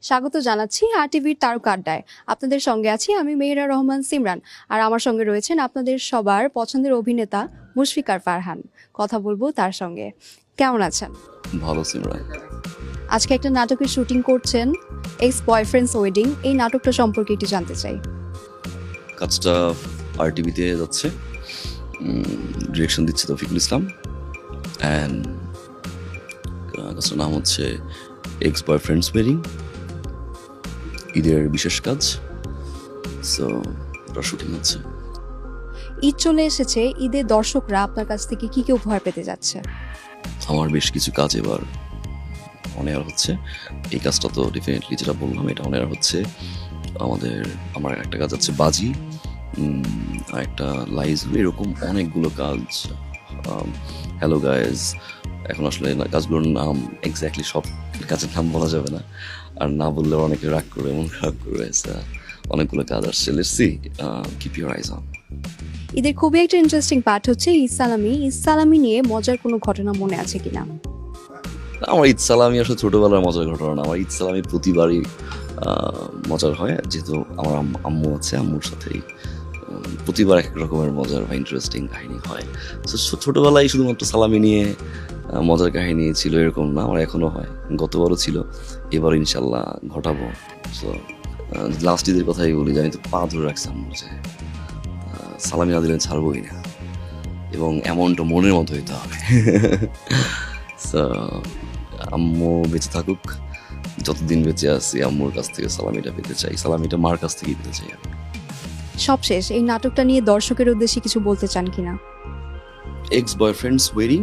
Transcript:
স্বাগত জানাচ্ছি আরটিভির তারকা আড্ডায়। আপনাদের সঙ্গে আছি আমি মেহেরা রহমান সিমরান, আর আমার সঙ্গে রয়েছেন আপনাদের সবার পছন্দের অভিনেতা মুশফিকার ফারহান। কথা বলবো তার সঙ্গে। কেমন আছেন? ভালো সিমরান। আজকে একটা নাটকের শুটিং করছেন, এক্স বয়ফ্রেন্ডস ওয়েডিং। এই নাটকটা সম্পর্কে একটু জানতে চাই। কাজটা আরটিভিতে যাচ্ছে, ডিরেকশন দিচ্ছে তৌফিকুল ইসলাম, অ্যান্ড কাজটার নাম হচ্ছে এক্স বয়ফ্রেন্ডস ওয়েডিং, ঈদের বিশেষ কাজ। সো ওটা শুটিং হচ্ছে। ঈদ চলে এসেছে, ঈদে দর্শকরা আপনার কাছ থেকে কি কি উপহার পেতে যাচ্ছে? আমার বেশ কিছু কাজ এবার অনেয়ার হচ্ছে। এই কাজটা তো ডেফিনেটলি যেটা বললাম এটা অনেয়ার হচ্ছে। আমার একটা কাজ আছে বাজি, আর একটা লাইজু, এরকম অনেকগুলো কাজ। হ্যালো গাইজ, এখন আসলে কাজগুলোর নাম এক্স্যাক্টলি সব কাজের নাম বলা যাবে না, আর না বললে অনেকে রাগ করবে, এমন রাগ করবে। অনেকগুলো কাজ আসছে, let's see, keep your eyes on. ঈদের খুবই একটা ইন্টারেস্টিং পার্ট হচ্ছে ঈদ সালামি। ঈদ সালামি নিয়ে মজার কোনো ঘটনা মনে আছে কিনা? আমার ঈদ সালামি আসলে ছোটবেলার মজার ঘটনা না। আমার ঈদ সালামি প্রতিবারই মজার হয়, যেহেতু আমার আম্মু আছে, আম্মুর সাথেই প্রতিবার এক রকমের মজার বা ইন্টারেস্টিং কাহিনী হয়। তো ছোটবেলায় শুধুমাত্র সালামি নিয়ে মজার কাহিনী ছিল এরকম না, আমার এখনো হয়, গতবারও ছিল, এবার ইনশাল্লাহ ঘটাবো। সো লাস্ট ঈদের কথাই বলি, জানি তো পা ধরে রাখছে আম্মু যে সালামি না দিলে ছাড়বোই না, এবং এমনটা মনের মতো হইতে হবে। সো আম্মু বেঁচে থাকুক, যতদিন বেঁচে আছি আম্মুর কাছ থেকে সালামিটা পেতে চাই, সালামিটা মার কাছ থেকেই পেতে চাই আমি। সবশেষ এই নাটকটা নিয়ে দর্শকের উদ্দেশ্যে কিছু বলতে চান কিনা? X boyfriends wedding